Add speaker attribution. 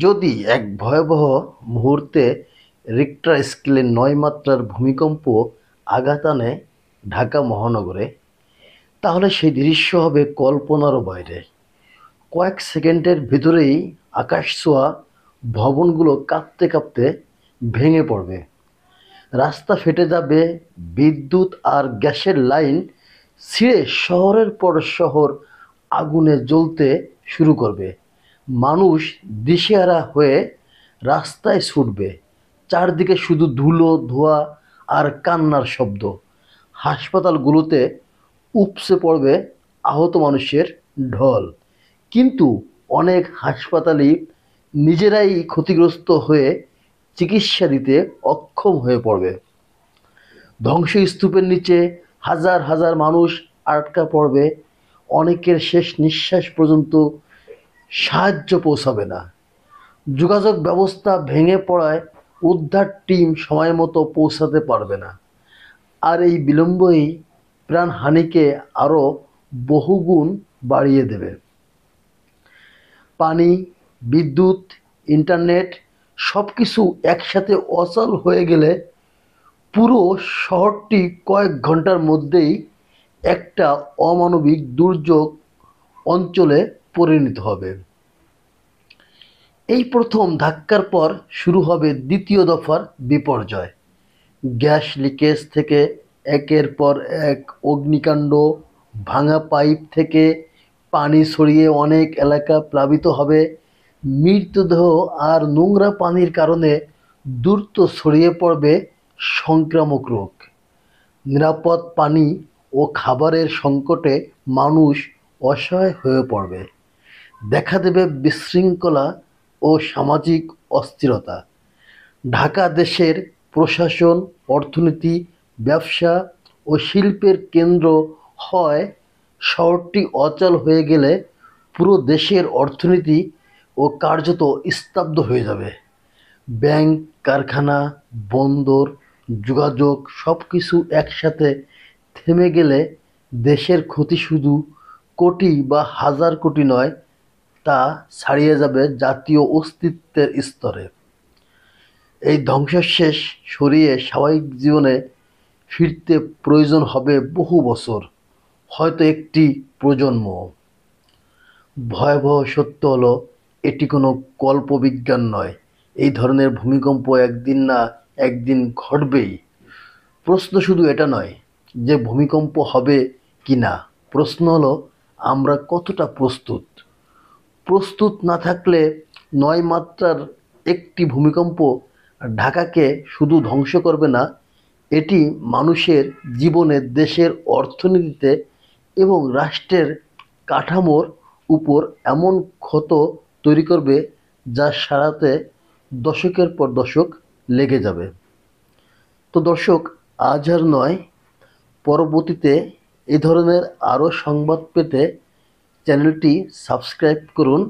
Speaker 1: যদি এক ভয়াবহ মুহূর্তে রিক্টার স্কেলে ৯ মাত্রার ভূমিকম্প আঘাত আনে ঢাকা মহানগরে, তাহলে সেই দৃশ্য হবে কল্পনারও বাইরে। কয়েক সেকেন্ডের ভিতরেই আকাশছোঁয়া ভবনগুলো কাঁপতে কাঁপতে ভেঙে পড়বে, রাস্তা ফেটে যাবে, বিদ্যুৎ আর গ্যাসের লাইন ছিঁড়ে শহরের পর শহর আগুনে জ্বলতে শুরু করবে। মানুষ দিশেহারা হয়ে রাস্তায় ছুটবে, চারদিকে শুধু ধুলো, ধোঁয়া আর কান্নার শব্দ। হাসপাতালগুলোতে উপচে পড়বে আহত মানুষের ঢল। কিন্তু অনেক হাসপাতালই নিজেরাই ক্ষতিগ্রস্ত হয়ে চিকিৎসা দিতে অক্ষম হয়ে পড়বে। ধ্বংসস্তূপের নিচে হাজার হাজার মানুষ আটকা পড়বে, অনেকের শেষ নিঃশ্বাস পর্যন্ত সাহায্য পৌঁছাবে না। যোগাযোগ ব্যবস্থা ভেঙে পড়ায় উদ্ধার টিম সময় মতো পৌঁছাতে পারবে না। আর এই বিলম্বই প্রাণহানিকে আরও বহুগুণ বাড়িয়ে দেবে। পানি, বিদ্যুৎ, ইন্টারনেট সব কিছু একসাথে অচল হয়ে গেলে পুরো শহরটি কয়েক ঘন্টার মধ্যেই একটা অমানবিক দুর্যোগ অঞ্চলে পরিণত হবে। এই প্রথম ধাক্কার পর শুরু হবে দ্বিতীয় দফার বিপর্যয়। গ্যাস লিকেজ থেকে একের পর এক অগ্নিকাণ্ড, ভাঙা পাইপ থেকে পানি ছড়িয়ে অনেক এলাকা প্লাবিত হবে। মৃতদেহ আর নোংরা পানির কারণে দ্রুত ছড়িয়ে পড়বে সংক্রামক রোগ। নিরাপদ পানি ও খাবারের সংকটে মানুষ অসহায় হয়ে পড়বে। দেখা দেবে বিশৃঙ্খলা ও সামাজিক অস্থিরতা। ঢাকা দেশের প্রশাসন, অর্থনীতি, ব্যবসা ও শিল্পের কেন্দ্র হয়, শহরটি অচল হয়ে গেলে পুরো দেশের অর্থনীতি ও কার্যত স্তব্ধ হয়ে যাবে। ব্যাংক, কারখানা, বন্দর, যোগাযোগ সব কিছু একসাথে থেমে গেলে দেশের ক্ষতি শুধু কোটি বা হাজার কোটি নয়, তা ছাড়িয়ে যাবে জাতীয় অস্তিত্বের স্তরে। এই ধ্বংসশেষ সরিয়ে স্বাভাবিক জীবনে ফিরতে প্রয়োজন হবে বহু বছর, হয়তো একটি প্রজন্ম। ভয়াবহ সত্য হলো, এটি কোনো কল্পবিজ্ঞান নয়। এই ধরনের ভূমিকম্প একদিন না একদিন ঘটবেই। প্রশ্ন শুধু এটা নয় যে ভূমিকম্প হবে কি না, প্রশ্ন হলো আমরা কতটা প্রস্তুত। প্রস্তুত না থাকলে ৯ মাত্রার একটি ভূমিকম্প ঢাকাকে শুধু ধ্বংস করবে না, এটি মানুষের জীবনে, দেশের অর্থনীতিতে এবং রাষ্ট্রের কাঠামোর উপর এমন ক্ষত তৈরি করবে যা সারাতে দশকের পর দশক লেগে যাবে। তো দর্শক, আজ আর নয়, পরবর্তীতে এই ধরনের আরও সংবাদ পেতে চ্যানেলটি সাবস্ক্রাইব করুন